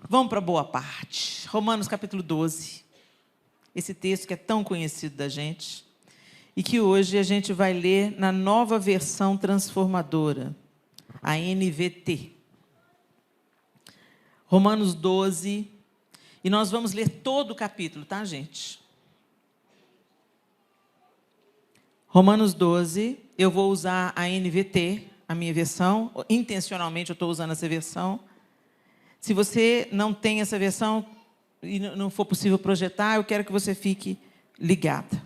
Vamos para a boa parte. Romanos capítulo 12. Esse texto que é tão conhecido da gente e que hoje a gente vai ler na nova versão transformadora, a NVT. Romanos 12. E nós vamos ler todo o capítulo, tá, gente? Romanos 12. Eu vou usar a NVT, a minha versão. Intencionalmente eu estou usando essa versão. Se você não tem essa versão e não for possível projetar, eu quero que você fique ligada.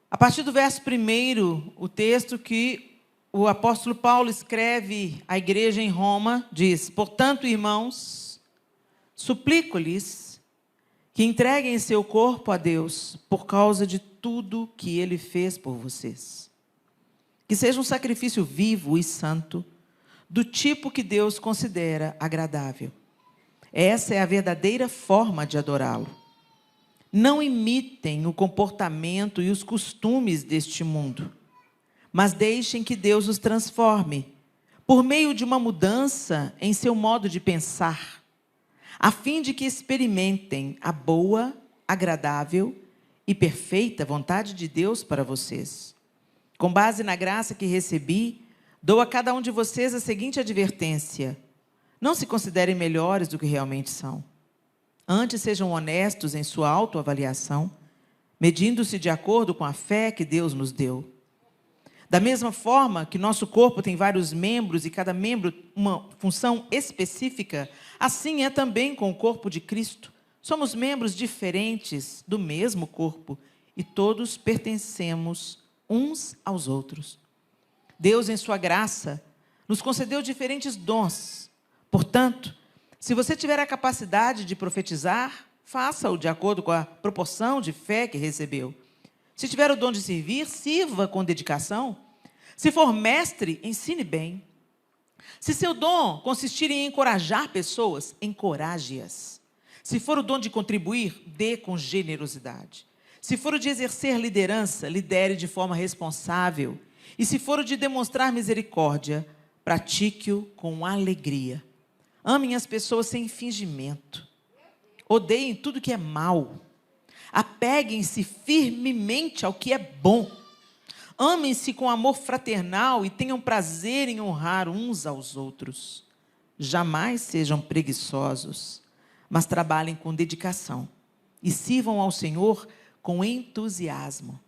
A partir do verso 1, o texto que o apóstolo Paulo escreve à igreja em Roma, diz: portanto, irmãos, suplico-lhes que entreguem seu corpo a Deus por causa de tudo que Ele fez por vocês. Que seja um sacrifício vivo e santo, do tipo que Deus considera agradável. Essa é a verdadeira forma de adorá-lo. Não imitem o comportamento e os costumes deste mundo, mas deixem que Deus os transforme, por meio de uma mudança em seu modo de pensar, a fim de que experimentem a boa, agradável e perfeita vontade de Deus para vocês. Com base na graça que recebi, dou a cada um de vocês a seguinte advertência: não se considerem melhores do que realmente são. Antes, sejam honestos em sua autoavaliação, medindo-se de acordo com a fé que Deus nos deu. Da mesma forma que nosso corpo tem vários membros e cada membro uma função específica, assim é também com o corpo de Cristo. Somos membros diferentes do mesmo corpo e todos pertencemos uns aos outros. Deus, em sua graça, nos concedeu diferentes dons. Portanto, se você tiver a capacidade de profetizar, faça-o de acordo com a proporção de fé que recebeu. Se tiver o dom de servir, sirva com dedicação. Se for mestre, ensine bem. Se seu dom consistir em encorajar pessoas, encoraje-as. Se for o dom de contribuir, dê com generosidade. Se for o de exercer liderança, lidere de forma responsável. E se for o de demonstrar misericórdia, pratique-o com alegria. Amem as pessoas sem fingimento. Odeiem tudo que é mal. Apeguem-se firmemente ao que é bom. Amem-se com amor fraternal e tenham prazer em honrar uns aos outros. Jamais sejam preguiçosos, mas trabalhem com dedicação e sirvam ao Senhor com entusiasmo.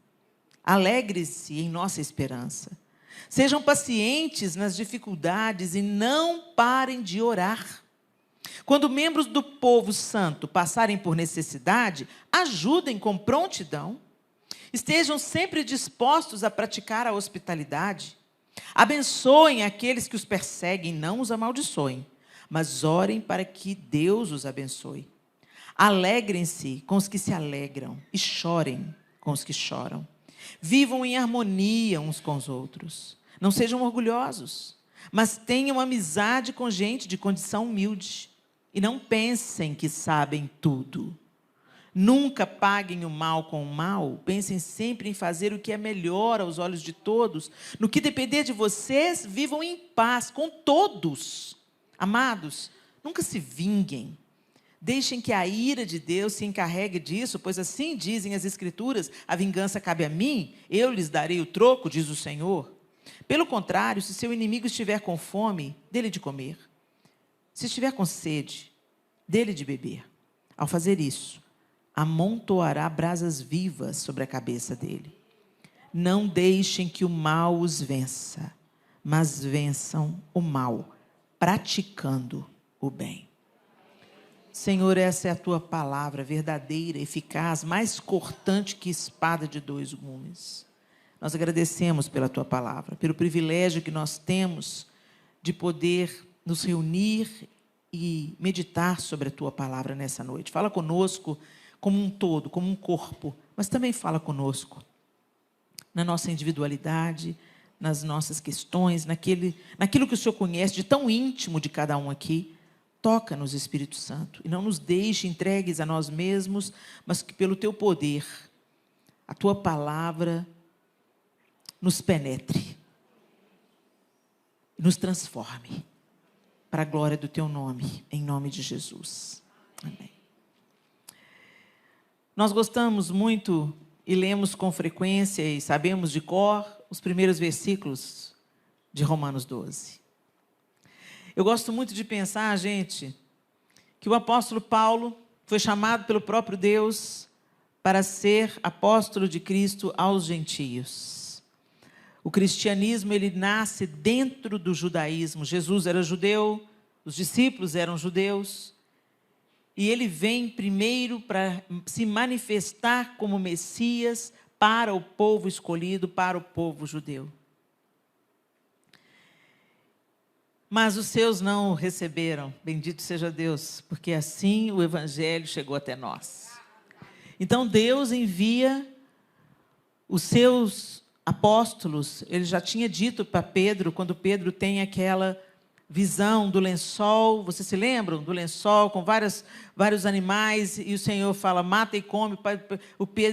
Alegre-se em nossa esperança. Sejam pacientes nas dificuldades e não parem de orar. Quando membros do povo santo passarem por necessidade, ajudem com prontidão. Estejam sempre dispostos a praticar a hospitalidade. Abençoem aqueles que os perseguem, não os amaldiçoem, mas orem para que Deus os abençoe. Alegrem-se com os que se alegram e chorem com os que choram. Vivam em harmonia uns com os outros. Não sejam orgulhosos, mas tenham amizade com gente de condição humilde. E não pensem que sabem tudo. Nunca paguem o mal com o mal. Pensem sempre em fazer o que é melhor aos olhos de todos. No que depender de vocês, vivam em paz com todos. Amados, nunca se vinguem. Deixem que a ira de Deus se encarregue disso, pois assim dizem as Escrituras: a vingança cabe a mim, eu lhes darei o troco, diz o Senhor. Pelo contrário, se seu inimigo estiver com fome, dê-lhe de comer. Se estiver com sede, dê-lhe de beber. Ao fazer isso, amontoará brasas vivas sobre a cabeça dele. Não deixem que o mal os vença, mas vençam o mal, praticando o bem. Senhor, essa é a tua palavra verdadeira, eficaz, mais cortante que espada de dois gumes. Nós agradecemos pela tua palavra, pelo privilégio que nós temos de poder nos reunir e meditar sobre a tua palavra nessa noite. Fala conosco como um todo, como um corpo, mas também fala conosco na nossa individualidade, nas nossas questões, naquilo que o Senhor conhece de tão íntimo de cada um aqui. Toca-nos, Espírito Santo, e não nos deixe entregues a nós mesmos, mas que pelo teu poder, a tua palavra nos penetre, nos transforme. para a glória do teu nome, em nome de Jesus. Amém. Nós gostamos muito e lemos com frequência e sabemos de cor os primeiros versículos de Romanos 12. Eu gosto muito de pensar, gente, que o apóstolo Paulo foi chamado pelo próprio Deus para ser apóstolo de Cristo aos gentios. O cristianismo, ele nasce dentro do judaísmo. Jesus era judeu, os discípulos eram judeus, e ele vem primeiro para se manifestar como Messias para o povo escolhido, para o povo judeu. Mas os seus não o receberam, bendito seja Deus, porque assim o evangelho chegou até nós. Então Deus envia os seus apóstolos. Ele já tinha dito para Pedro, quando Pedro tem aquela visão do lençol, vocês se lembram? Do lençol com vários animais, e o Senhor fala, mata e come,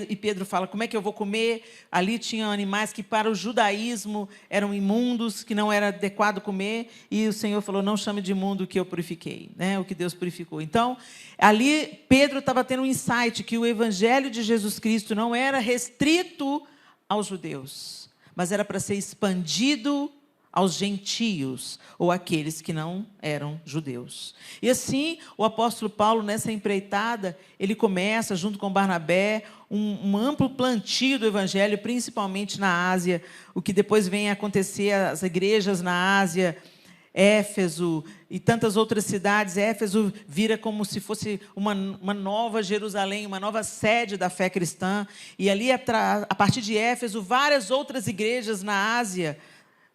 e Pedro fala, como é que eu vou comer? Ali tinham animais que para o judaísmo eram imundos, que não era adequado comer, e o Senhor falou, não chame de imundo o que eu purifiquei, né? O que Deus purificou. Então, ali Pedro estava tendo um insight, que o evangelho de Jesus Cristo não era restrito aos judeus, mas era para ser expandido aos gentios, ou aqueles que não eram judeus. E assim, o apóstolo Paulo, nessa empreitada, ele começa, junto com Barnabé, um amplo plantio do evangelho, principalmente na Ásia, o que depois vem a acontecer, as igrejas na Ásia, Éfeso e tantas outras cidades. Éfeso vira como se fosse uma nova Jerusalém, uma nova sede da fé cristã, e ali, a partir de Éfeso, várias outras igrejas na Ásia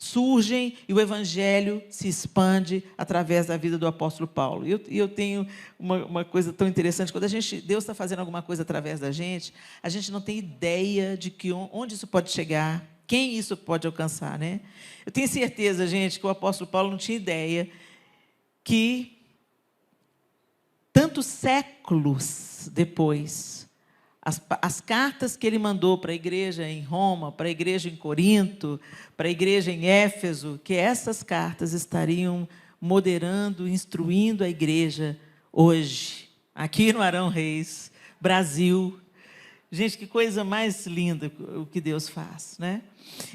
surgem e o evangelho se expande através da vida do apóstolo Paulo. E eu tenho uma coisa tão interessante, quando Deus está fazendo alguma coisa através da gente, a gente não tem ideia de onde isso pode chegar, quem isso pode alcançar, né? Eu tenho certeza, gente, que o apóstolo Paulo não tinha ideia que tantos séculos depois, as cartas que ele mandou para a igreja em Roma, para a igreja em Corinto, para a igreja em Éfeso, que essas cartas estariam moderando, instruindo a igreja hoje, aqui no Arão Reis, Brasil. Gente, que coisa mais linda o que Deus faz, né?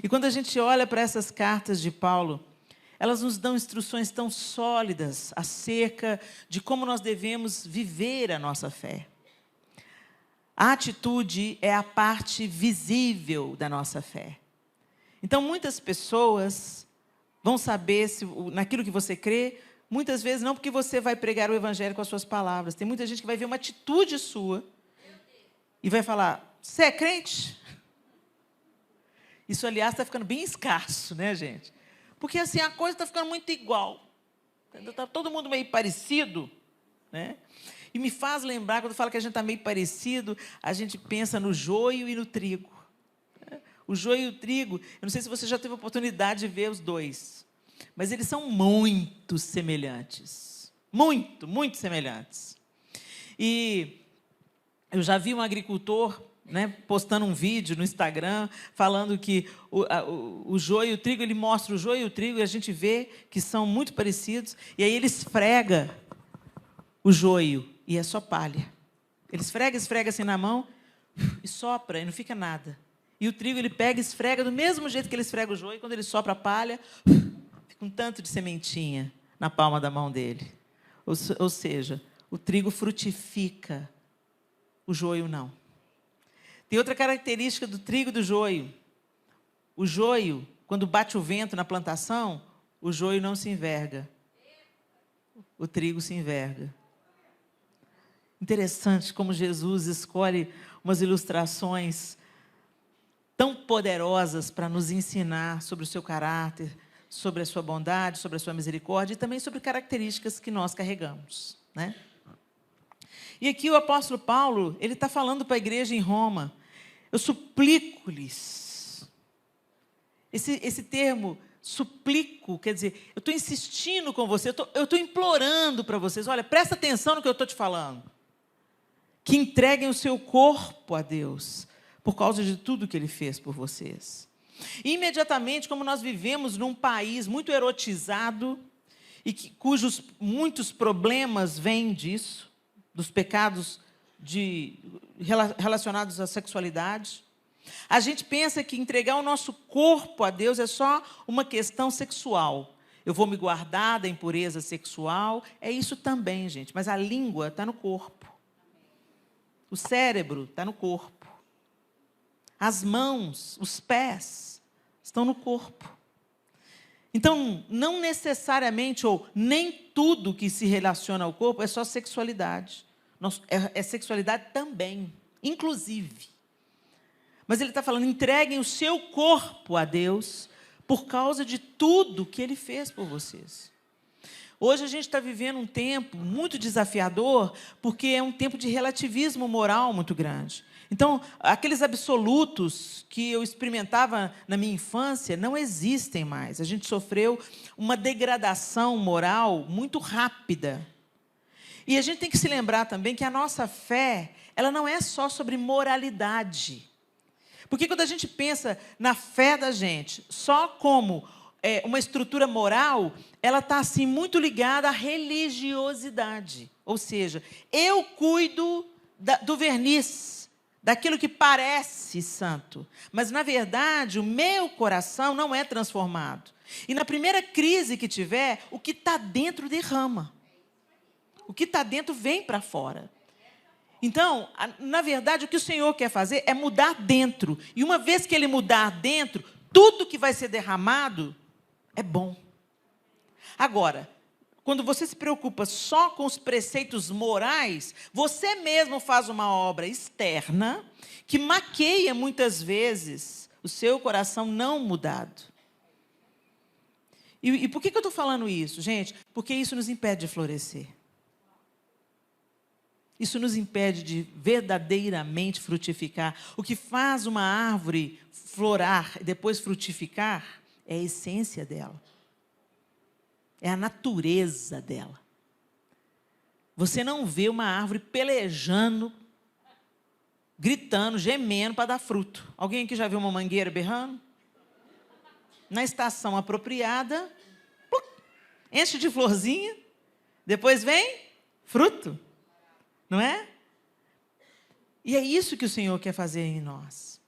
E quando a gente olha para essas cartas de Paulo, elas nos dão instruções tão sólidas acerca de como nós devemos viver a nossa fé. A atitude é a parte visível da nossa fé. Então, muitas pessoas vão saber naquilo que você crê, muitas vezes não porque você vai pregar o evangelho com as suas palavras. Tem muita gente que vai ver uma atitude sua e vai falar, você é crente? Isso, aliás, está ficando bem escasso, né, gente? Porque, assim, a coisa está ficando muito igual. Está todo mundo meio parecido, né? E me faz lembrar, quando fala que a gente está meio parecido, a gente pensa no joio e no trigo. O joio e o trigo, eu não sei se você já teve a oportunidade de ver os dois, mas eles são muito semelhantes. Muito, muito semelhantes. E eu já vi um agricultor, né, postando um vídeo no Instagram, falando que o joio e o trigo, ele mostra o joio e o trigo, e a gente vê que são muito parecidos, e aí ele esfrega o joio, e é só palha. Ele esfrega assim na mão, e sopra, e não fica nada. E o trigo, ele pega e esfrega do mesmo jeito que ele esfrega o joio, e quando ele sopra a palha, fica um tanto de sementinha na palma da mão dele. Ou seja, o trigo frutifica, o joio não. Tem outra característica do trigo e do joio. O joio, quando bate o vento na plantação, o joio não se enverga. O trigo se enverga. Interessante como Jesus escolhe umas ilustrações tão poderosas para nos ensinar sobre o seu caráter, sobre a sua bondade, sobre a sua misericórdia e também sobre características que nós carregamos, né? E aqui o apóstolo Paulo, ele está falando para a igreja em Roma, eu suplico-lhes. Esse termo, suplico, quer dizer, eu estou insistindo com você, eu estou implorando para vocês, olha, presta atenção no que eu estou te falando. Que entreguem o seu corpo a Deus, por causa de tudo que Ele fez por vocês. E, imediatamente, como nós vivemos num país muito erotizado, e cujos muitos problemas vêm disso, dos pecados relacionados à sexualidade. A gente pensa que entregar o nosso corpo a Deus é só uma questão sexual. Eu vou me guardar da impureza sexual. É isso também, gente. Mas a língua está no corpo. O cérebro está no corpo. As mãos, os pés estão no corpo. Então, não necessariamente, ou nem tudo que se relaciona ao corpo é só sexualidade. É sexualidade também, inclusive. Mas ele está falando, entreguem o seu corpo a Deus por causa de tudo que Ele fez por vocês. Hoje a gente está vivendo um tempo muito desafiador, porque é um tempo de relativismo moral muito grande. Então, aqueles absolutos que eu experimentava na minha infância não existem mais. A gente sofreu uma degradação moral muito rápida. E a gente tem que se lembrar também que a nossa fé, ela não é só sobre moralidade. Porque quando a gente pensa na fé da gente só como uma estrutura moral, ela está assim, muito ligada à religiosidade. Ou seja, eu cuido do verniz, daquilo que parece santo. Mas, na verdade, o meu coração não é transformado. E na primeira crise que tiver, o que está dentro derrama. O que está dentro vem para fora. Então, na verdade, o que o Senhor quer fazer é mudar dentro. E uma vez que Ele mudar dentro, tudo que vai ser derramado é bom. Agora, quando você se preocupa só com os preceitos morais, você mesmo faz uma obra externa que maqueia muitas vezes o seu coração não mudado. E por que eu estou falando isso, gente? Porque isso nos impede de florescer. Isso nos impede de verdadeiramente frutificar. O que faz uma árvore florar e depois frutificar é a essência dela. É a natureza dela. Você não vê uma árvore pelejando, gritando, gemendo para dar fruto. Alguém aqui já viu uma mangueira berrando? Na estação apropriada, enche de florzinha, depois vem fruto. Não é? E é isso que o Senhor quer fazer em nós.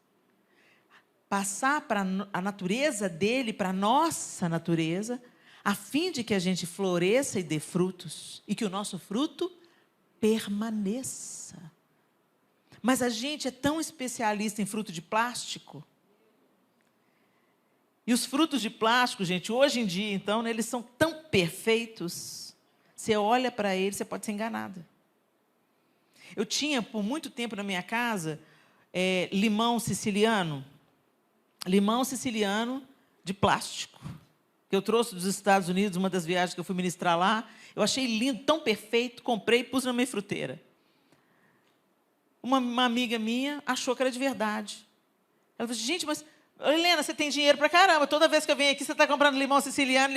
Passar para a natureza dEle, para a nossa natureza, a fim de que a gente floresça e dê frutos. E que o nosso fruto permaneça. Mas a gente é tão especialista em fruto de plástico. E os frutos de plástico, gente, hoje em dia, então, né, eles são tão perfeitos. Você olha para eles, você pode ser enganada. Eu tinha, por muito tempo na minha casa, limão siciliano de plástico, que eu trouxe dos Estados Unidos, uma das viagens que eu fui ministrar lá. Eu achei lindo, tão perfeito, comprei e pus na minha fruteira. Uma amiga minha achou que era de verdade. Ela falou, gente, mas, Helena, você tem dinheiro pra caramba, toda vez que eu venho aqui, você está comprando limão siciliano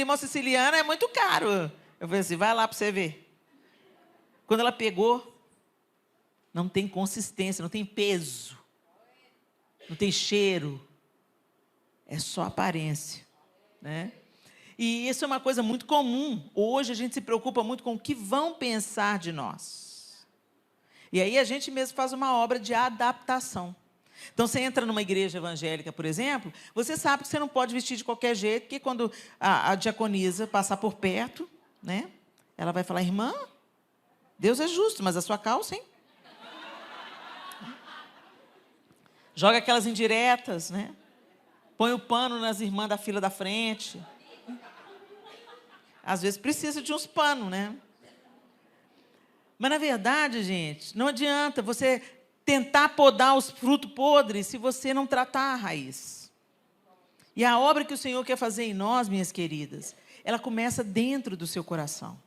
é muito caro. Eu falei assim, vai lá para você ver. Quando ela pegou, não tem consistência, não tem peso, não tem cheiro, é só aparência, né? E isso é uma coisa muito comum. Hoje a gente se preocupa muito com o que vão pensar de nós. E aí a gente mesmo faz uma obra de adaptação. Então, você entra numa igreja evangélica, por exemplo, você sabe que você não pode vestir de qualquer jeito, porque quando a diaconisa passar por perto, né, ela vai falar, irmã, Deus é justo, mas a sua calça, hein? Joga aquelas indiretas, né? Põe o pano nas irmãs da fila da frente. Às vezes precisa de uns panos, né? Mas, na verdade, gente, não adianta você tentar podar os frutos podres se você não tratar a raiz. E a obra que o Senhor quer fazer em nós, minhas queridas, ela começa dentro do seu coração.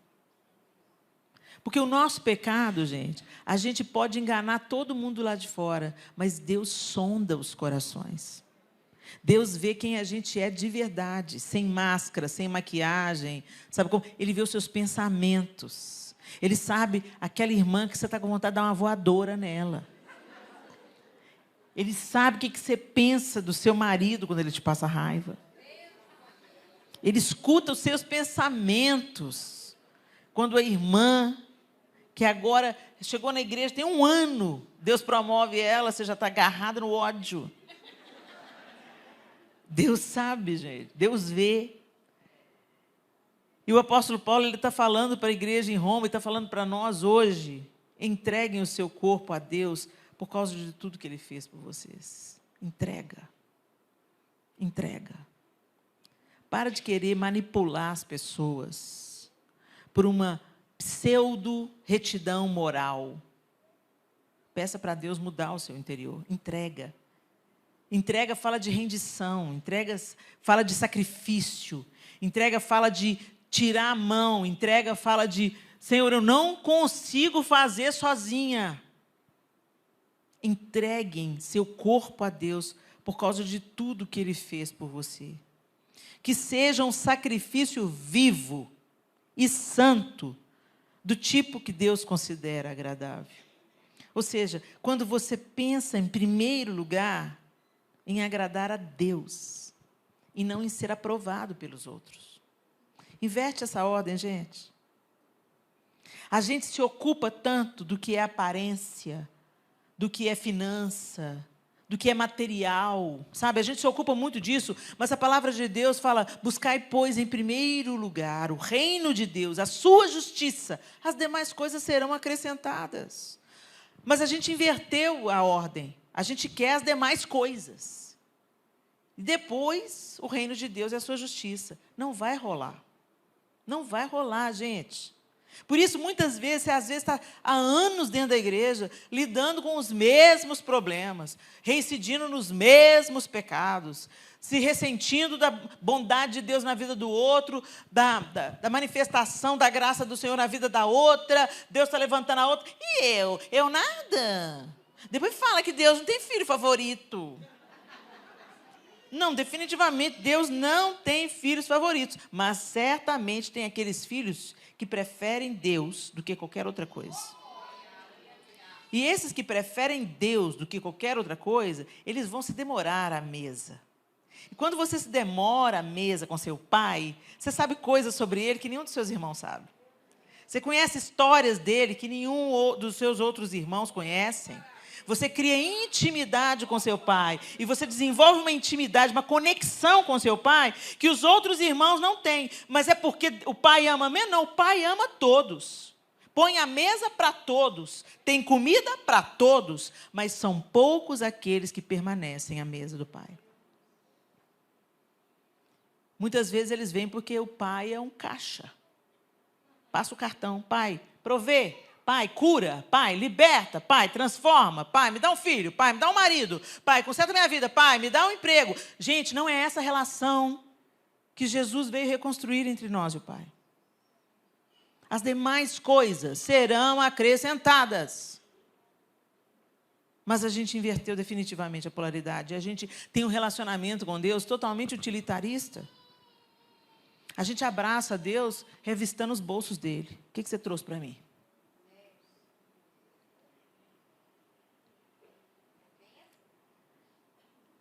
Porque o nosso pecado, gente, a gente pode enganar todo mundo lá de fora, mas Deus sonda os corações. Deus vê quem a gente é de verdade, sem máscara, sem maquiagem. Sabe como? Ele vê os seus pensamentos. Ele sabe aquela irmã que você está com vontade de dar uma voadora nela. Ele sabe o que você pensa do seu marido quando ele te passa raiva. Ele escuta os seus pensamentos. Quando a irmã, que agora chegou na igreja, tem 1 ano, Deus promove ela, você já está agarrada no ódio. Deus sabe, gente, Deus vê. E o apóstolo Paulo, ele está falando para a igreja em Roma, e está falando para nós hoje, entreguem o seu corpo a Deus, por causa de tudo que Ele fez por vocês. Entrega. Entrega. Para de querer manipular as pessoas por uma pseudo-retidão moral. Peça para Deus mudar o seu interior. Entrega. Entrega fala de rendição. Entrega fala de sacrifício. Entrega fala de tirar a mão. Entrega fala de, Senhor, eu não consigo fazer sozinha. Entreguem seu corpo a Deus por causa de tudo que Ele fez por você. Que seja um sacrifício vivo e santo, do tipo que Deus considera agradável. Ou seja, quando você pensa em primeiro lugar em agradar a Deus e não em ser aprovado pelos outros. Inverte essa ordem, gente. A gente se ocupa tanto do que é aparência, do que é finança, do que é material, sabe? A gente se ocupa muito disso, mas a palavra de Deus fala, buscai, pois, em primeiro lugar o reino de Deus, a sua justiça, as demais coisas serão acrescentadas. Mas a gente inverteu a ordem, a gente quer as demais coisas. E depois, o reino de Deus é a sua justiça. Não vai rolar. Não vai rolar, gente. Por isso, muitas vezes, você às vezes está há anos dentro da igreja, lidando com os mesmos problemas, reincidindo nos mesmos pecados, se ressentindo da bondade de Deus na vida do outro, da manifestação da graça do Senhor na vida da outra, Deus está levantando a outra, e eu? Eu nada. Depois fala que Deus não tem filho favorito. Não, definitivamente, Deus não tem filhos favoritos, mas certamente tem aqueles filhos que preferem Deus do que qualquer outra coisa. E esses que preferem Deus do que qualquer outra coisa, eles vão se demorar à mesa. E quando você se demora à mesa com seu pai, você sabe coisas sobre ele que nenhum dos seus irmãos sabe. Você conhece histórias dele que nenhum dos seus outros irmãos conhecem. Você cria intimidade com seu pai. E você desenvolve uma intimidade, uma conexão com seu pai, que os outros irmãos não têm. Mas é porque o pai ama mesmo? Não, o pai ama todos. Põe a mesa para todos. Tem comida para todos. Mas são poucos aqueles que permanecem à mesa do pai. Muitas vezes eles vêm porque o pai é um caixa. Passa o cartão. Pai, provê. Pai, cura. Pai, liberta. Pai, transforma. Pai, me dá um filho. Pai, me dá um marido. Pai, conserta minha vida. Pai, me dá um emprego. Gente, não é essa relação que Jesus veio reconstruir entre nós e o Pai. As demais coisas serão acrescentadas. Mas a gente inverteu definitivamente a polaridade. A gente tem um relacionamento com Deus totalmente utilitarista. A gente abraça Deus revistando os bolsos dele. O que você trouxe para mim?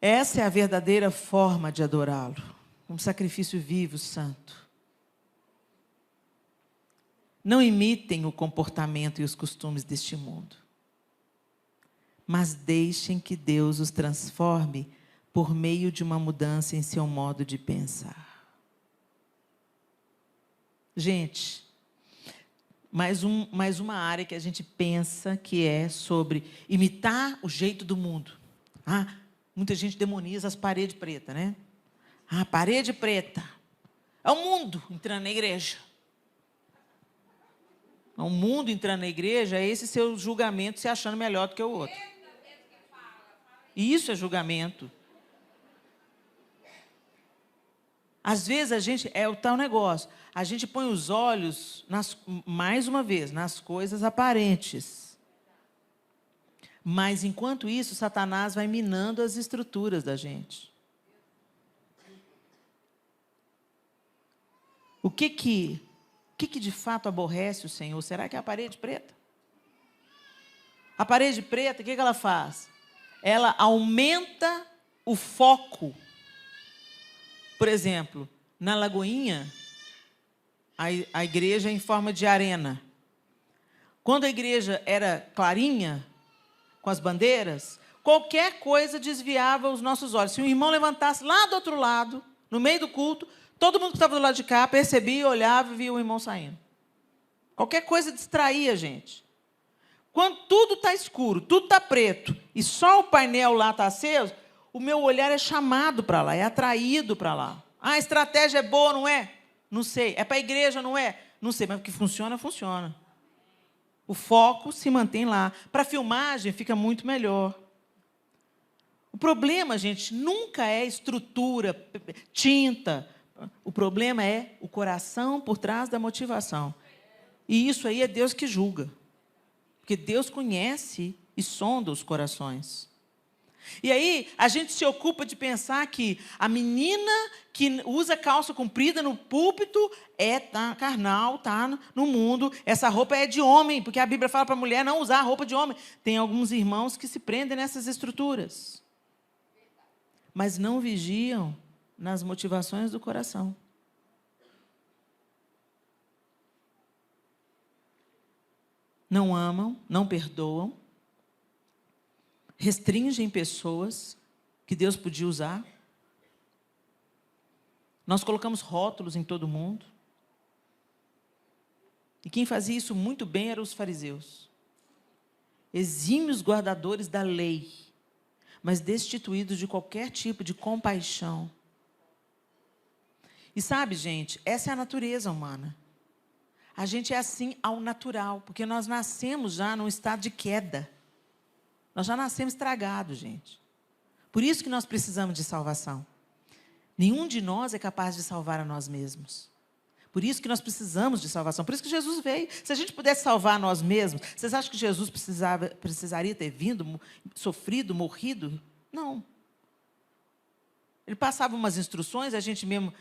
Essa é a verdadeira forma de adorá-lo. Um sacrifício vivo, santo. Não imitem o comportamento e os costumes deste mundo, mas deixem que Deus os transforme por meio de uma mudança em seu modo de pensar. Gente, mais uma área que a gente pensa que é sobre imitar o jeito do mundo. Muita gente demoniza as paredes pretas, né? Parede preta. É o mundo entrando na igreja. O mundo entrando na igreja é esse seu julgamento se achando melhor do que o outro. Isso é julgamento. Às vezes a gente, é o tal negócio, a gente põe os olhos, mais uma vez, nas coisas aparentes. Mas, enquanto isso, Satanás vai minando as estruturas da gente. O que de fato aborrece o Senhor? Será que é a parede preta? A parede preta, o que ela faz? Ela aumenta o foco. Por exemplo, na Lagoinha, a igreja é em forma de arena. Quando a igreja era clarinha, com as bandeiras, qualquer coisa desviava os nossos olhos. Se um irmão levantasse lá do outro lado, no meio do culto, todo mundo que estava do lado de cá percebia, olhava e via o irmão saindo. Qualquer coisa distraía a gente. Quando tudo está escuro, tudo está preto, e só o painel lá está aceso, o meu olhar é chamado para lá, é atraído para lá. Ah, a estratégia é boa, não é? Não sei. É para a igreja, não é? Não sei, mas o que funciona, funciona. O foco se mantém lá. Para a filmagem fica muito melhor. O problema, gente, nunca é estrutura, tinta. O problema é o coração por trás da motivação. E isso aí é Deus que julga. Porque Deus conhece e sonda os corações. E aí, a gente se ocupa de pensar que a menina que usa calça comprida no púlpito tá carnal, tá no mundo. Essa roupa é de homem, porque a Bíblia fala para a mulher não usar roupa de homem. Tem alguns irmãos que se prendem nessas estruturas. Mas não vigiam nas motivações do coração. Não amam, não perdoam, restringem pessoas que Deus podia usar. Nós colocamos rótulos em todo mundo. E quem fazia isso muito bem eram os fariseus. Exímios guardadores da lei, mas destituídos de qualquer tipo de compaixão. E sabe, gente, essa é a natureza humana. A gente é assim ao natural, porque nós nascemos já num estado de queda. Nós já nascemos estragados, gente. Por isso que nós precisamos de salvação. Nenhum de nós é capaz de salvar a nós mesmos. Por isso que nós precisamos de salvação. Por isso que Jesus veio. Se a gente pudesse salvar a nós mesmos, vocês acham que Jesus precisaria ter vindo, sofrido, morrido? Não. Ele passava umas instruções, a gente mesmo...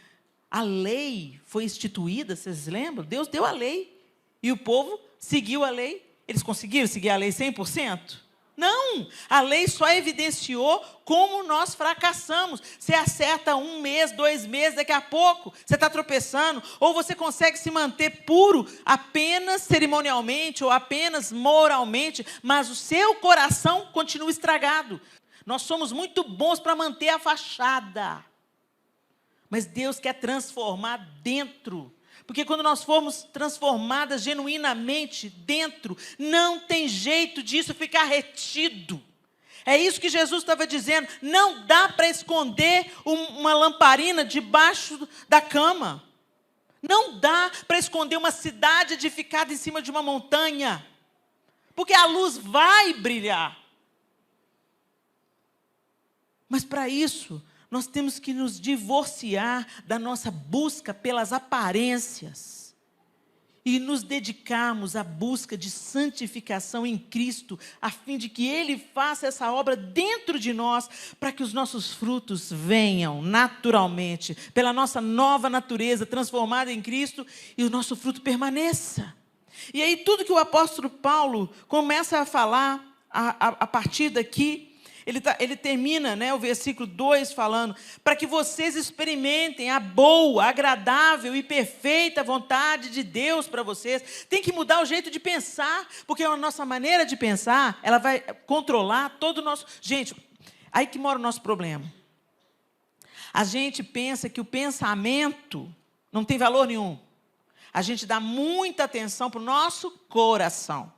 A lei foi instituída, vocês lembram? Deus deu a lei. E o povo seguiu a lei. Eles conseguiram seguir a lei 100%? Não! A lei só evidenciou como nós fracassamos. Você acerta 1 mês, 2 meses, daqui a pouco você está tropeçando. Ou você consegue se manter puro apenas cerimonialmente ou apenas moralmente, mas o seu coração continua estragado. Nós somos muito bons para manter a fachada. Mas Deus quer transformar dentro. Porque quando nós formos transformadas genuinamente dentro, não tem jeito disso ficar retido. É isso que Jesus estava dizendo. Não dá para esconder uma lamparina debaixo da cama. Não dá para esconder uma cidade edificada em cima de uma montanha. Porque a luz vai brilhar. Mas para isso... nós temos que nos divorciar da nossa busca pelas aparências e nos dedicarmos à busca de santificação em Cristo, a fim de que Ele faça essa obra dentro de nós, para que os nossos frutos venham naturalmente, pela nossa nova natureza transformada em Cristo, e o nosso fruto permaneça. E aí tudo que o apóstolo Paulo começa a falar, a partir daqui, ele termina, o versículo 2 falando, para que vocês experimentem a boa, agradável e perfeita vontade de Deus para vocês. Tem que mudar o jeito de pensar, porque a nossa maneira de pensar, ela vai controlar todo o nosso... Gente, aí que mora o nosso problema. A gente pensa que o pensamento não tem valor nenhum. A gente dá muita atenção para o nosso coração.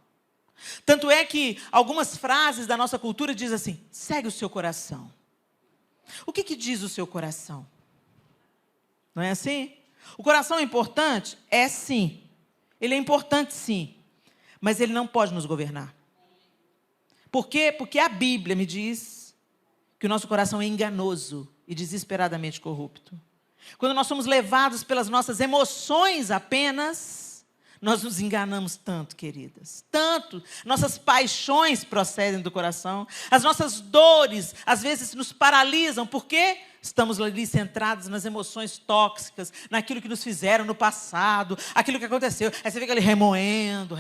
Tanto é que algumas frases da nossa cultura dizem assim, segue o seu coração. O que diz o seu coração? Não é assim? O coração é importante? É sim. Ele é importante sim. Mas ele não pode nos governar. Por quê? Porque a Bíblia me diz que o nosso coração é enganoso e desesperadamente corrupto. Quando nós somos levados pelas nossas emoções apenas... nós nos enganamos tanto, queridas. Tanto. Nossas paixões procedem do coração. As nossas dores, às vezes, nos paralisam. Por quê? Estamos ali centrados nas emoções tóxicas, naquilo que nos fizeram no passado, aquilo que aconteceu. Aí você fica ali remoendo,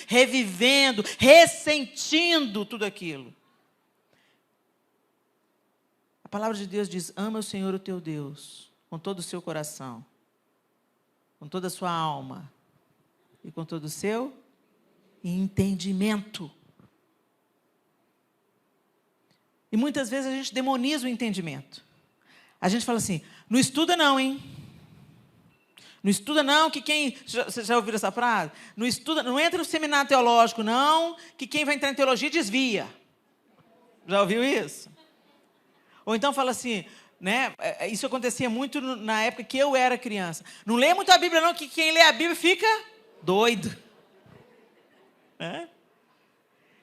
revivendo, ressentindo tudo aquilo. A palavra de Deus diz, ama o Senhor o teu Deus com todo o seu coração, com toda a sua alma e com todo o seu entendimento. E muitas vezes a gente demoniza o entendimento. A gente fala assim, não estuda não, hein? Não estuda não, que quem... Você já ouviu essa frase? Não estuda, não entra no seminário teológico não, que quem vai entrar em teologia desvia. Já ouviu isso? Ou então fala assim, né? Isso acontecia muito na época que eu era criança. Não lê muito a Bíblia não, que quem lê a Bíblia fica doido. Né?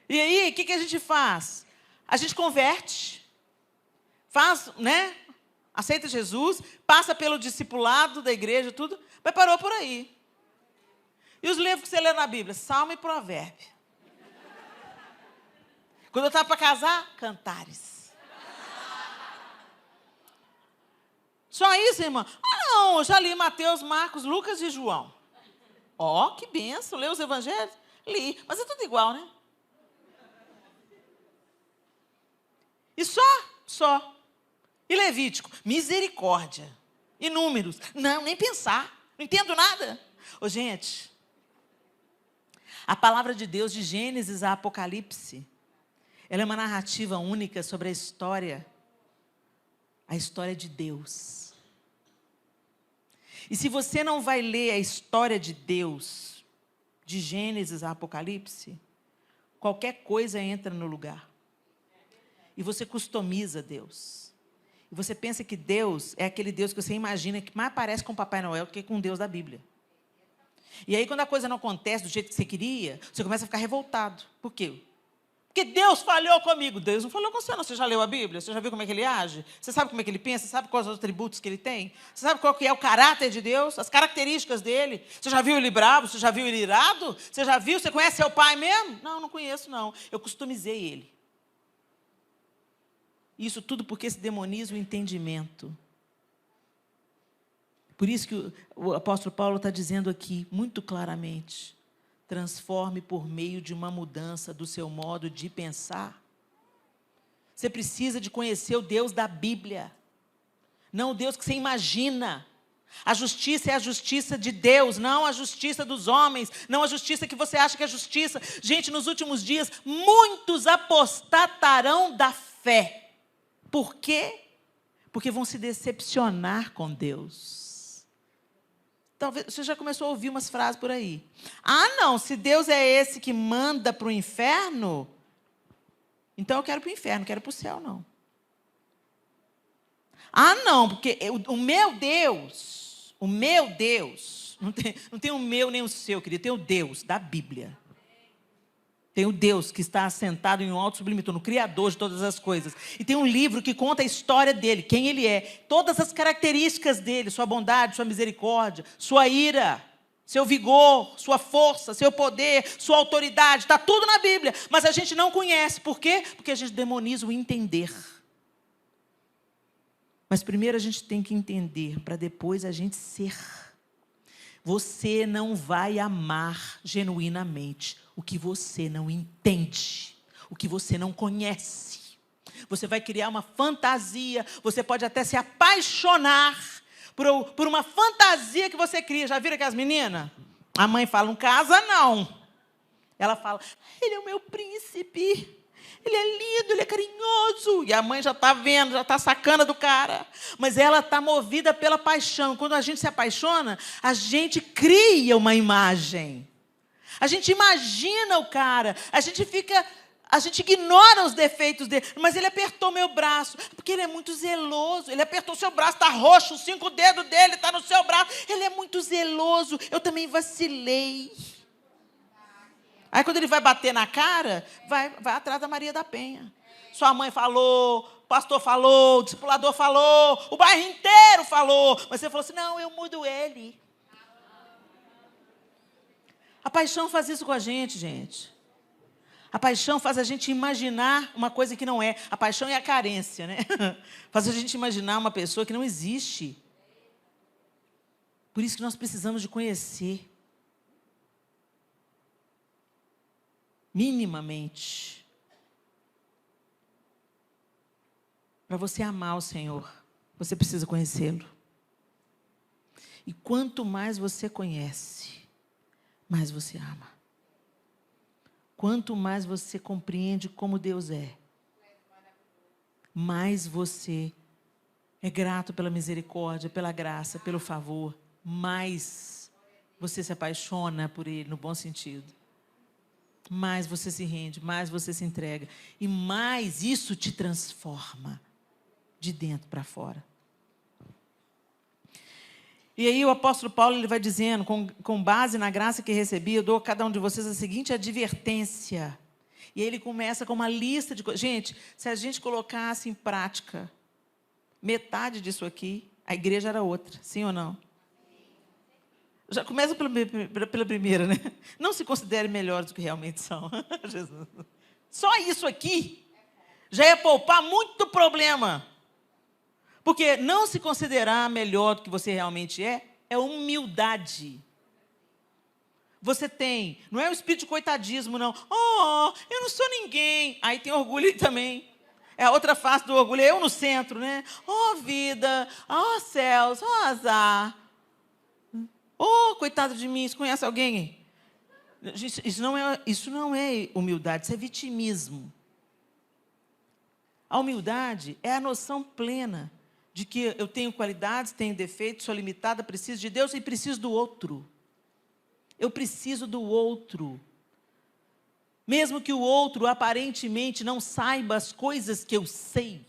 E aí, o que a gente faz? A gente converte, faz, né? Aceita Jesus, passa pelo discipulado da igreja, tudo, mas parou por aí. E os livros que você lê na Bíblia? Salmo e Provérbio. Quando eu estava para casar, Cantares. Só isso, irmã? Ah, não, eu já li Mateus, Marcos, Lucas e João. Ó, que benção, lê os evangelhos? Li, mas é tudo igual, né? E só. E Levítico, misericórdia. E Números, não, nem pensar, não entendo nada. Ô, gente, a palavra de Deus de Gênesis a Apocalipse, ela é uma narrativa única sobre a história de Deus. E se você não vai ler a história de Deus, de Gênesis a Apocalipse, qualquer coisa entra no lugar. E você customiza Deus. E você pensa que Deus é aquele Deus que você imagina que mais parece com o Papai Noel do que com o Deus da Bíblia. E aí, quando a coisa não acontece do jeito que você queria, você começa a ficar revoltado. Por quê? Porque Deus falhou comigo. Deus não falou com você, não. Você já leu a Bíblia? Você já viu como é que ele age? Você sabe como é que ele pensa? Você sabe quais os atributos que ele tem? Você sabe qual que é o caráter de Deus? As características dele? Você já viu ele bravo? Você já viu ele irado? Você já viu? Você conhece seu pai mesmo? Não, não conheço, não. Eu customizei ele. Isso tudo porque se demoniza o entendimento. Por isso que o apóstolo Paulo está dizendo aqui, muito claramente, transforme por meio de uma mudança do seu modo de pensar. Você precisa de conhecer o Deus da Bíblia, não o Deus que você imagina. A justiça é a justiça de Deus, não a justiça dos homens, não a justiça que você acha que é justiça. Gente, nos últimos dias, muitos apostatarão da fé. Por quê? Porque vão se decepcionar com Deus. Talvez você já começou a ouvir umas frases por aí. Ah, não, se Deus é esse que manda para o inferno, então eu quero para o inferno, não quero para o céu, não. Ah, não, porque o meu Deus, não tem o meu nem o seu, querido, tem o Deus da Bíblia. Tem o Deus que está assentado em um alto sublime trono, o Criador de todas as coisas. E tem um livro que conta a história dele, quem ele é, todas as características dele, sua bondade, sua misericórdia, sua ira, seu vigor, sua força, seu poder, sua autoridade, está tudo na Bíblia. Mas a gente não conhece. Por quê? Porque a gente demoniza o entender. Mas primeiro a gente tem que entender, para depois a gente ser. Você não vai amar genuinamente o que você não entende, o que você não conhece. Você vai criar uma fantasia, você pode até se apaixonar por uma fantasia que você cria. Já viram aquelas meninas? A mãe fala, não casa não. Ela fala, ele é o meu príncipe. Ele é lindo, ele é carinhoso. E a mãe já está vendo, já está sacana do cara. Mas ela está movida pela paixão. Quando a gente se apaixona, a gente cria uma imagem. A gente imagina o cara. A gente ignora os defeitos dele. Mas ele apertou meu braço, porque ele é muito zeloso. Ele apertou seu braço, está roxo, os 5 dedos dele estão no seu braço. Ele é muito zeloso. Eu também vacilei. Aí, quando ele vai bater na cara, vai atrás da Maria da Penha. Sua mãe falou, o pastor falou, o discipulador falou, o bairro inteiro falou. Mas você falou assim, não, eu mudo ele. A paixão faz isso com a gente. A paixão faz a gente imaginar uma coisa que não é. A paixão é a carência, né? Faz a gente imaginar uma pessoa que não existe. Por isso que nós precisamos de conhecer. Minimamente. Para você amar o Senhor, você precisa conhecê-lo. E quanto mais você conhece, mais você ama. Quanto mais você compreende como Deus é, mais você é grato pela misericórdia, pela graça, pelo favor, mais você se apaixona por Ele, no bom sentido. Mais você se rende, mais você se entrega. E mais isso te transforma de dentro para fora. E aí o apóstolo Paulo ele vai dizendo, com base na graça que recebi, eu dou a cada um de vocês a seguinte advertência. E aí ele começa com uma lista de coisas. Gente, se a gente colocasse em prática metade disso aqui, a igreja era outra, sim ou não? Já começa pela primeira, né? Não se considere melhores do que realmente são. Jesus. Só isso aqui já ia poupar muito problema. Porque não se considerar melhor do que você realmente é humildade. Você tem, não é o espírito de coitadismo, não. Oh, eu não sou ninguém. Aí tem orgulho aí também. É a outra face do orgulho, eu no centro, né? Oh, vida, oh, céus, oh, azar. Oh, coitado de mim, você conhece alguém? Isso não é humildade, isso é vitimismo. A humildade é a noção plena de que eu tenho qualidades, tenho defeitos, sou limitada, preciso de Deus e preciso do outro. Eu preciso do outro. Mesmo que o outro aparentemente não saiba as coisas que eu sei,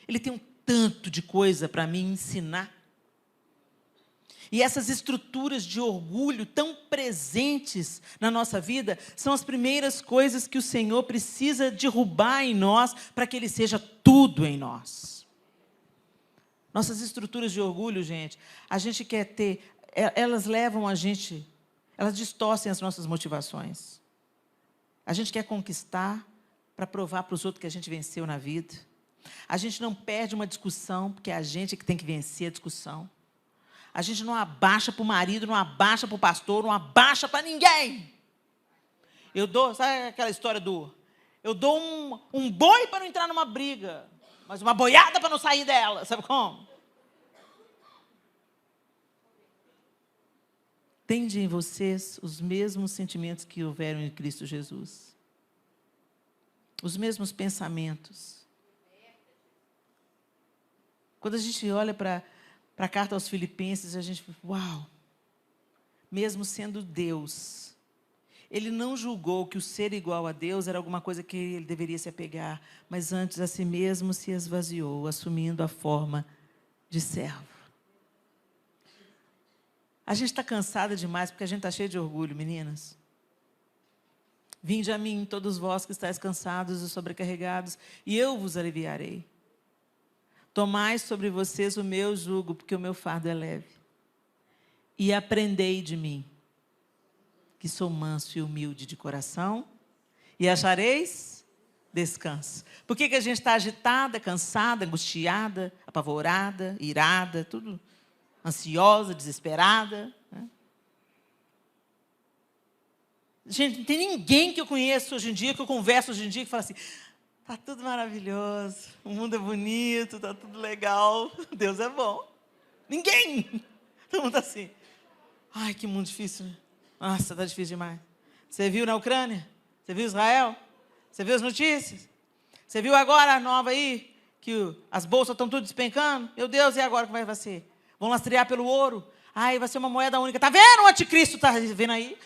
ele tem um tanto de coisa para me ensinar. E essas estruturas de orgulho tão presentes na nossa vida são as primeiras coisas que o Senhor precisa derrubar em nós para que Ele seja tudo em nós. Nossas estruturas de orgulho, gente, a gente quer ter, elas levam a gente, elas distorcem as nossas motivações. A gente quer conquistar para provar para os outros que a gente venceu na vida. A gente não perde uma discussão porque é a gente que tem que vencer a discussão. A gente não abaixa para o marido, não abaixa para o pastor, não abaixa para ninguém. Eu dou, sabe aquela história eu dou um boi para não entrar numa briga, mas uma boiada para não sair dela, sabe como? Tende em vocês os mesmos sentimentos que houveram em Cristo Jesus. Os mesmos pensamentos. Quando a gente olha para a carta aos Filipenses, a gente, uau! Mesmo sendo Deus, Ele não julgou que o ser igual a Deus era alguma coisa que Ele deveria se apegar, mas antes a si mesmo se esvaziou, assumindo a forma de servo. A gente está cansada demais porque a gente está cheio de orgulho, meninas. Vinde a mim, todos vós que estáis cansados e sobrecarregados, e eu vos aliviarei. Tomai sobre vocês o meu jugo, porque o meu fardo é leve. E aprendei de mim, que sou manso e humilde de coração, e achareis descanso. Por que a gente está agitada, cansada, angustiada, apavorada, irada, tudo ansiosa, desesperada? Né? Gente, não tem ninguém que eu conheço hoje em dia, que eu converso hoje em dia, que fala assim, está tudo maravilhoso, o mundo é bonito, está tudo legal, Deus é bom. Ninguém! Todo mundo assim, ai, que mundo difícil, né? Nossa, está difícil demais. Você viu na Ucrânia? Você viu Israel? Você viu as notícias? Você viu agora a nova aí, que as bolsas estão tudo despencando? Meu Deus, e agora como vai ser? Vão lastrear pelo ouro? Ai, vai ser uma moeda única. Está vendo o anticristo? Está vendo aí?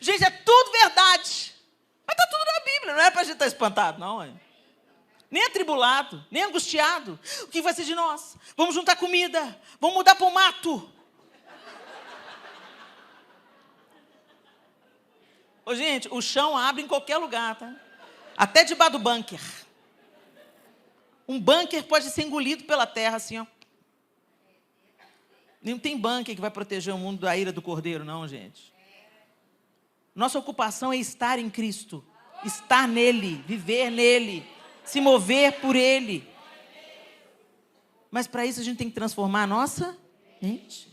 Gente, é tudo verdade. Mas está tudo na Bíblia, não é para a gente estar espantado, não. Nem atribulado, nem angustiado. O que vai ser de nós? Vamos juntar comida, vamos mudar para o mato. Ô, gente, o chão abre em qualquer lugar, tá? Até debaixo do bunker. Um bunker pode ser engolido pela terra, assim, ó. Não tem bunker que vai proteger o mundo da ira do cordeiro, não, gente. Nossa ocupação é estar em Cristo. Estar nele, viver nele, se mover por ele. Mas para isso a gente tem que transformar a nossa mente.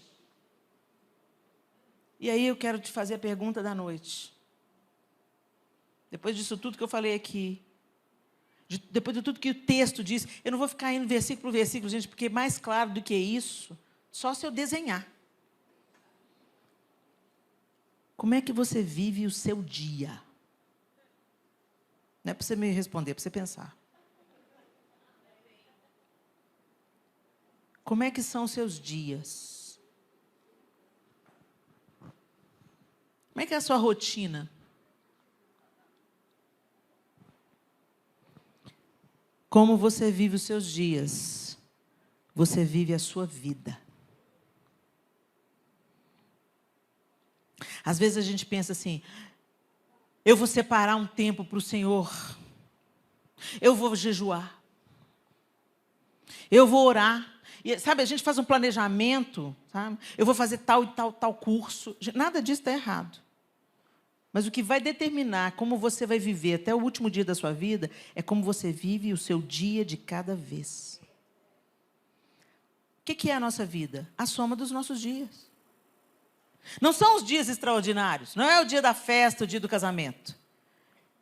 E aí eu quero te fazer a pergunta da noite. Depois disso tudo que eu falei aqui, Depois de tudo que o texto diz, eu não vou ficar indo versículo por versículo, gente, porque mais claro do que isso, só se eu desenhar. Como é que você vive o seu dia? Não é para você me responder, é para você pensar. Como é que são os seus dias? Como é que é a sua rotina? Como você vive os seus dias? Você vive a sua vida. Às vezes a gente pensa assim, eu vou separar um tempo para o Senhor. Eu vou jejuar. Eu vou orar. E, sabe, a gente faz um planejamento, sabe? Eu vou fazer tal e tal curso. Nada disso está errado. Mas o que vai determinar como você vai viver até o último dia da sua vida é como você vive o seu dia de cada vez. O que é a nossa vida? A soma dos nossos dias. Não são os dias extraordinários. Não é o dia da festa, o dia do casamento.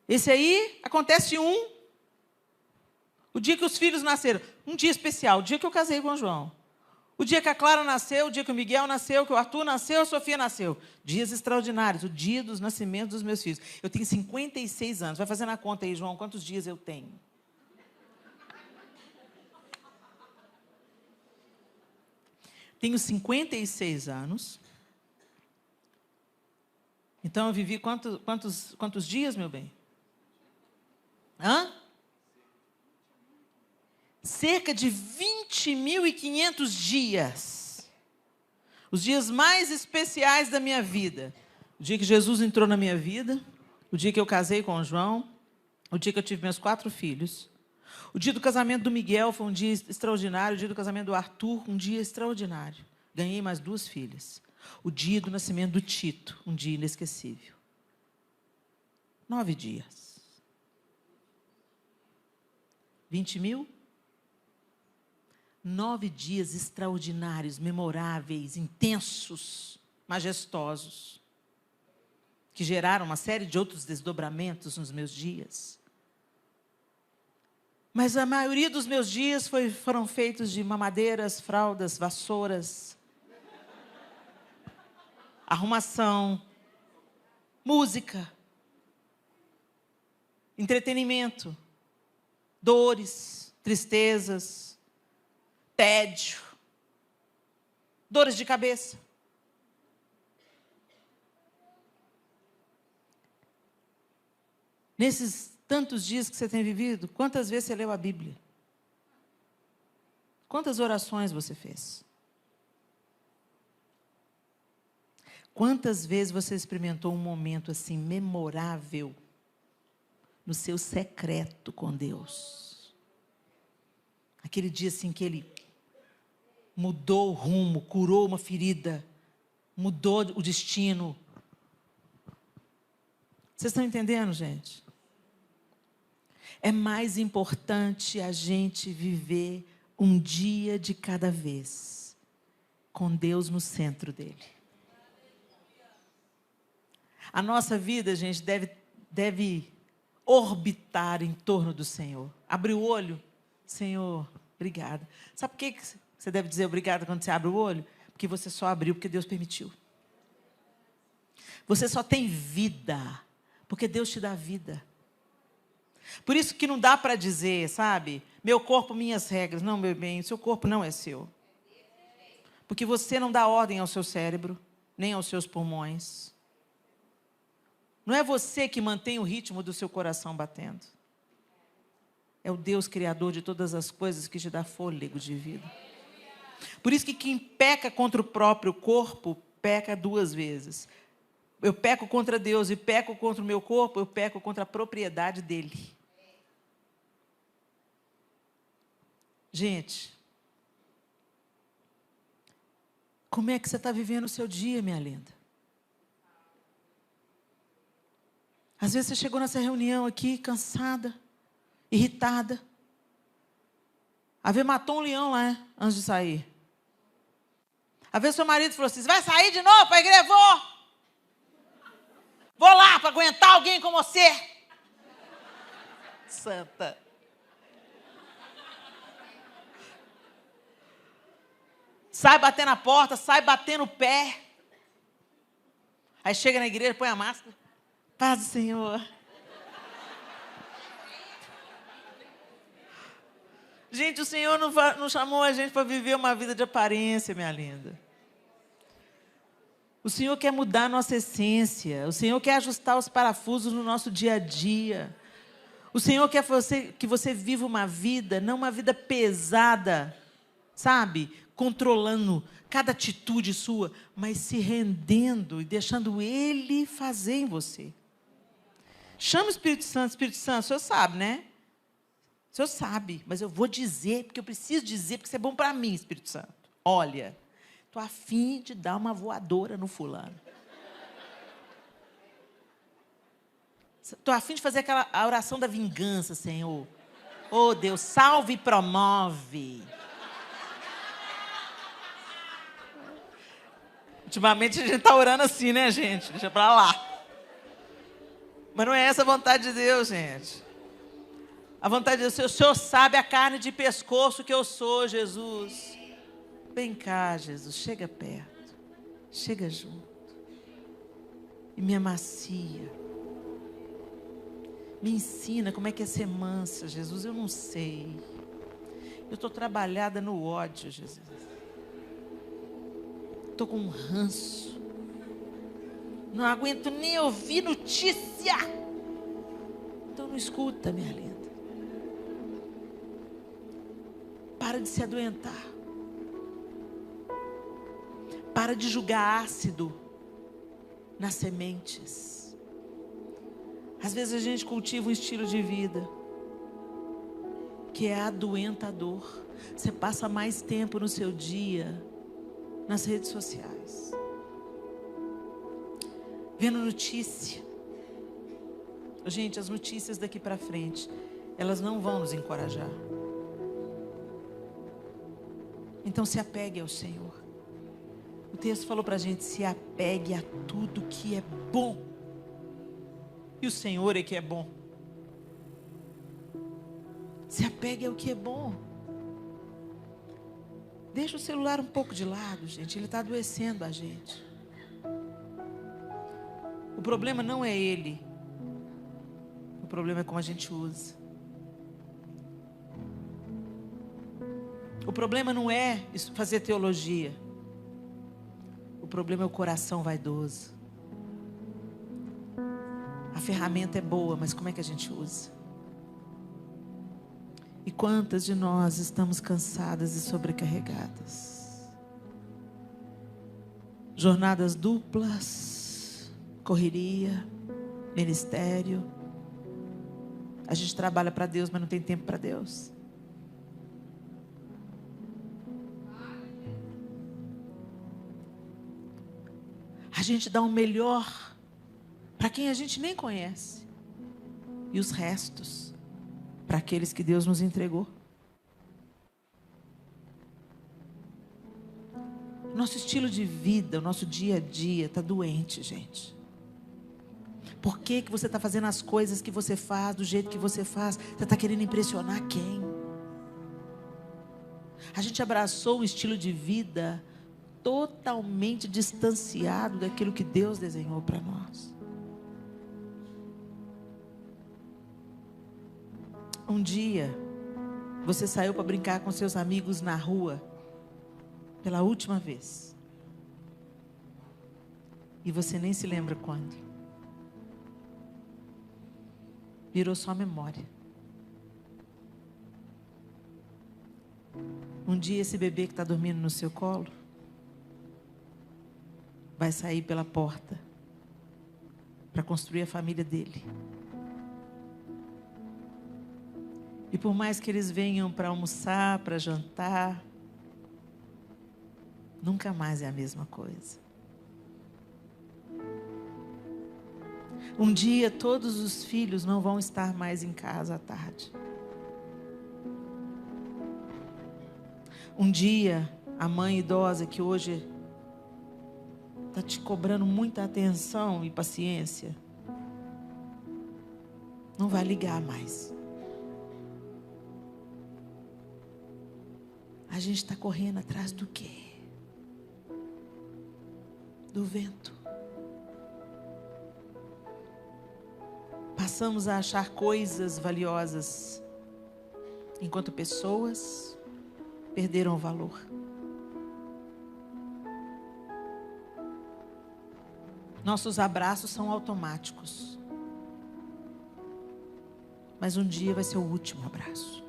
Esse aí acontece o dia que os filhos nasceram. Um dia especial, o dia que eu casei com o João. O dia que a Clara nasceu, o dia que o Miguel nasceu, que o Arthur nasceu, a Sofia nasceu. Dias extraordinários, o dia dos nascimentos dos meus filhos. Eu tenho 56 anos. Vai fazendo a conta aí, João, quantos dias eu tenho? Tenho 56 anos. Então, eu vivi quantos dias, meu bem? Cerca de 20.500 dias. Os dias mais especiais da minha vida. O dia que Jesus entrou na minha vida, o dia que eu casei com o João, o dia que eu tive meus 4 filhos. O dia do casamento do Miguel foi um dia extraordinário, o dia do casamento do Arthur, um dia extraordinário. Ganhei mais 2 filhas. O dia do nascimento do Tito, um dia inesquecível. 9 dias. 20 mil? 9 dias extraordinários, memoráveis, intensos, majestosos, que geraram uma série de outros desdobramentos nos meus dias. Mas a maioria dos meus dias foram feitos de mamadeiras, fraldas, vassouras, arrumação, música, entretenimento, dores, tristezas, tédio, dores de cabeça. Nesses tantos dias que você tem vivido, quantas vezes você leu a Bíblia? Quantas orações você fez? Quantas vezes você experimentou um momento assim memorável no seu secreto com Deus? Aquele dia assim que Ele mudou o rumo, curou uma ferida, mudou o destino. Vocês estão entendendo, gente? É mais importante a gente viver um dia de cada vez, com Deus no centro dele. A nossa vida, gente, deve orbitar em torno do Senhor. Abre o olho, Senhor, obrigada. Sabe por que você deve dizer obrigada quando você abre o olho? Porque você só abriu porque Deus permitiu. Você só tem vida porque Deus te dá vida. Por isso que não dá para dizer, sabe? Meu corpo, minhas regras. Não, meu bem, o seu corpo não é seu. Porque você não dá ordem ao seu cérebro, nem aos seus pulmões. Não é você que mantém o ritmo do seu coração batendo. É o Deus Criador de todas as coisas que te dá fôlego de vida. Por isso que quem peca contra o próprio corpo, peca 2 vezes. Eu peco contra Deus e peco contra o meu corpo, eu peco contra a propriedade dele. Gente, como é que você está vivendo o seu dia, minha linda? Às vezes você chegou nessa reunião aqui, cansada, irritada. Às vezes matou um leão lá, antes de sair. Às vezes seu marido falou assim, você vai sair de novo para a igreja? Vou lá para aguentar alguém como você. Santa. sai bater na porta, sai batendo o pé. Aí chega na igreja, põe a máscara. Paz do Senhor. Gente, o Senhor não chamou a gente para viver uma vida de aparência, minha linda. O Senhor quer mudar a nossa essência. O Senhor quer ajustar os parafusos no nosso dia a dia. O Senhor quer que você viva uma vida, não uma vida pesada, sabe? Controlando cada atitude sua, mas se rendendo e deixando Ele fazer em você. Chama o Espírito Santo, o senhor sabe, né? O senhor sabe, mas eu vou dizer, porque eu preciso dizer, porque isso é bom para mim, Espírito Santo. Olha, estou a fim de dar uma voadora no fulano. Estou a fim de fazer a oração da vingança, Senhor. Oh, Deus, salve e promove. Ultimamente a gente está orando assim, né, gente? Deixa para lá. Mas não é essa a vontade de Deus, gente. A vontade de Deus, o Senhor sabe a carne de pescoço que eu sou, Jesus. Vem cá, Jesus, chega perto. Chega junto. E me amacia. Me ensina como é que é ser mansa, Jesus. Eu não sei. Eu estou trabalhada no ódio, Jesus. Estou com um ranço. Não aguento nem ouvir notícia. Então não escuta, minha linda. Para de se adoentar. Para de julgar ácido nas sementes. Às vezes a gente cultiva um estilo de vida que é adoentador. Você passa mais tempo no seu dia nas redes sociais, vendo notícia. Gente, as notícias daqui para frente, elas não vão nos encorajar. Então se apegue ao Senhor. O texto falou para a gente: se apegue a tudo que é bom. E o Senhor é que é bom. Se apegue ao que é bom. Deixa o celular um pouco de lado, gente. Ele está adoecendo a gente. O problema não é ele. O problema é como a gente usa. O problema não é fazer teologia. O problema é o coração vaidoso. A ferramenta é boa, mas como é que a gente usa? E quantas de nós estamos cansadas e sobrecarregadas? Jornadas duplas, correria, ministério. A gente trabalha para Deus, mas não tem tempo para Deus. A gente dá o melhor para quem a gente nem conhece. E os restos para aqueles que Deus nos entregou. Nosso estilo de vida, o nosso dia a dia está doente, gente. Por que você está fazendo as coisas que você faz, do jeito que você faz? Você está querendo impressionar quem? A gente abraçou um estilo de vida totalmente distanciado daquilo que Deus desenhou para nós. Um dia, você saiu para brincar com seus amigos na rua, pela última vez. E você nem se lembra quando. Virou só memória. Um dia esse bebê que está dormindo no seu colo vai sair pela porta para construir a família dele. E por mais que eles venham para almoçar, para jantar, nunca mais é a mesma coisa. Um dia todos os filhos não vão estar mais em casa à tarde. Um dia a mãe idosa que hoje está te cobrando muita atenção e paciência, não vai ligar mais. A gente está correndo atrás do quê? do vento. Passamos a achar coisas valiosas, enquanto pessoas perderam o valor. Nossos abraços são automáticos, mas um dia vai ser o último abraço.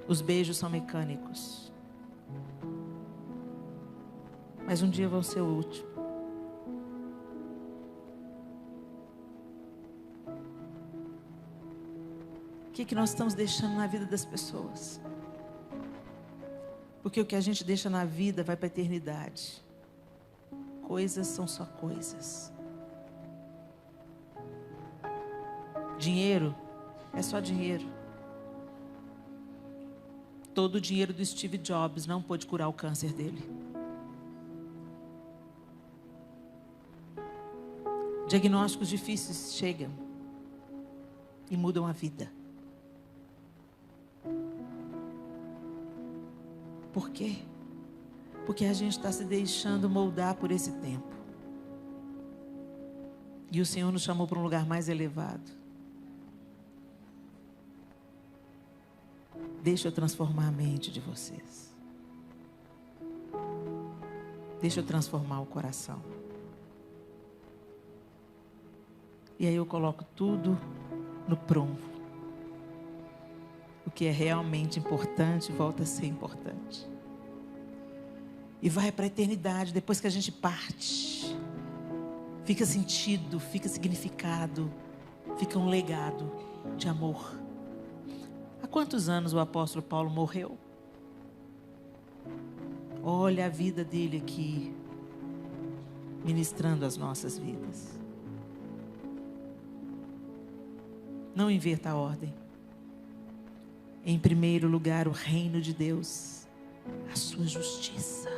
Os beijos são mecânicos, mas um dia vão ser o último. O que nós estamos deixando na vida das pessoas? Porque o que a gente deixa na vida vai para a eternidade. Coisas são só coisas. Dinheiro é só dinheiro. Todo o dinheiro do Steve Jobs não pôde curar o câncer dele. Diagnósticos difíceis chegam e mudam a vida. Por quê? Porque a gente está se deixando moldar por esse tempo. E o Senhor nos chamou para um lugar mais elevado. Deixa eu transformar a mente de vocês. Deixa eu transformar o coração. E aí eu coloco tudo no prumo. O que é realmente importante volta a ser importante. E vai para a eternidade. Depois que a gente parte, fica sentido, fica significado, fica um legado de amor. Há quantos anos o apóstolo Paulo morreu? Olha a vida dele aqui, ministrando as nossas vidas. Não inverta a ordem. Em primeiro lugar, o reino de Deus, a sua justiça.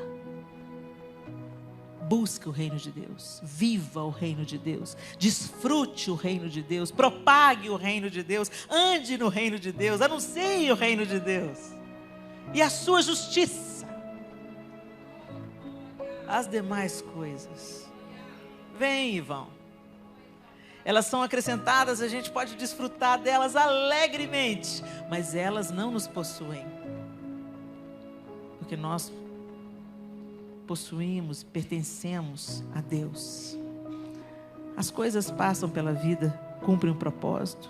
Busca o reino de Deus, viva o reino de Deus, desfrute o reino de Deus, propague o reino de Deus, ande no reino de Deus, anuncie o reino de Deus e a sua justiça. As demais coisas vêm e vão. Elas são acrescentadas, a gente pode desfrutar delas alegremente, mas elas não nos possuem. Porque nós possuímos, pertencemos a Deus. As coisas passam pela vida, cumprem um propósito.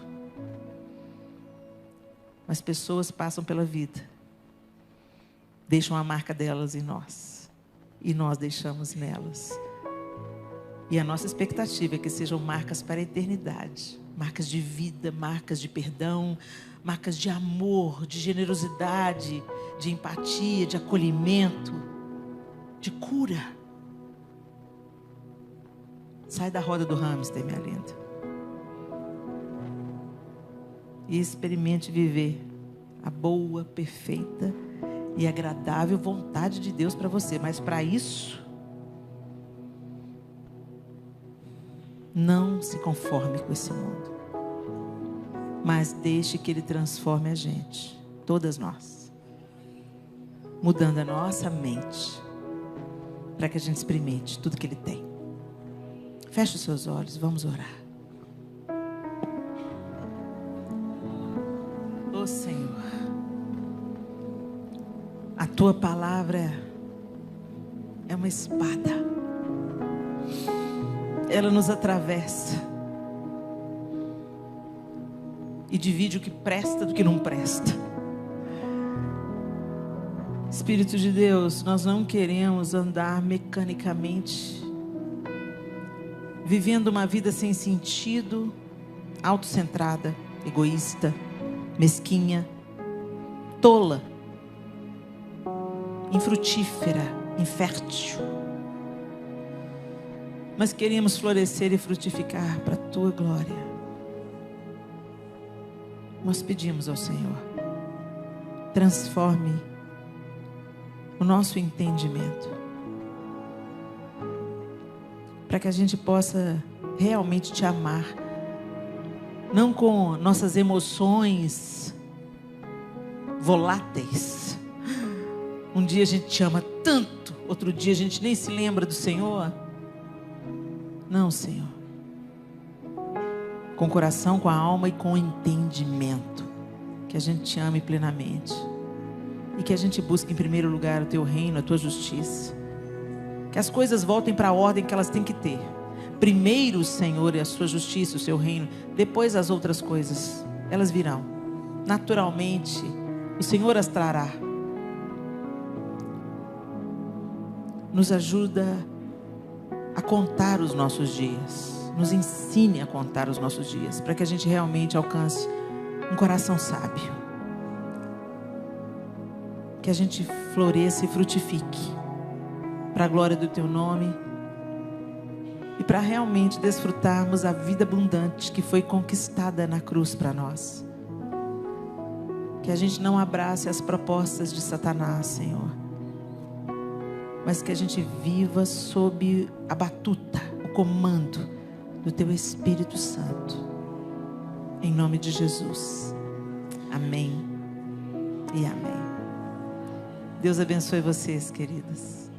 Mas pessoas passam pela vida, deixam a marca delas em nós. E nós deixamos nelas. E a nossa expectativa é que sejam marcas para a eternidade. Marcas de vida, marcas de perdão, marcas de amor, de generosidade, de empatia, de acolhimento, de cura. Sai da roda do hamster, minha linda. E experimente viver a boa, perfeita e agradável vontade de Deus para você. Mas para isso, não se conforme com esse mundo, mas deixe que Ele transforme a gente, todas nós, mudando a nossa mente, para que a gente experimente tudo que Ele tem. Feche os seus olhos, vamos orar. Ó Senhor, a Tua palavra é uma espada. Ela nos atravessa e divide o que presta do que não presta. Espírito de Deus, nós não queremos andar mecanicamente, vivendo uma vida sem sentido, autocentrada, egoísta, mesquinha, tola, infrutífera, infértil. Mas queremos florescer e frutificar para a Tua glória. Nós pedimos ao Senhor, transforme o nosso entendimento, para que a gente possa realmente Te amar, não com nossas emoções voláteis, Um dia a gente te ama tanto, outro dia a gente nem se lembra do Senhor. Não, Senhor. Com o coração, com a alma e com o entendimento. Que a gente te ame plenamente. E que a gente busque em primeiro lugar o teu reino, a tua justiça. Que as coisas voltem para a ordem que elas têm que ter. Primeiro o Senhor e a sua justiça, o seu reino. Depois as outras coisas. Elas virão. Naturalmente, o Senhor as trará. Nos ajuda a contar os nossos dias. Nos ensine a contar os nossos dias, para que a gente realmente alcance um coração sábio. Que a gente floresça e frutifique, para a glória do teu nome, e para realmente desfrutarmos a vida abundante que foi conquistada na cruz para nós. Que a gente não abrace as propostas de Satanás, Senhor, mas que a gente viva sob a batuta, o comando do teu Espírito Santo, em nome de Jesus. Amém e amém. Deus abençoe vocês, queridas.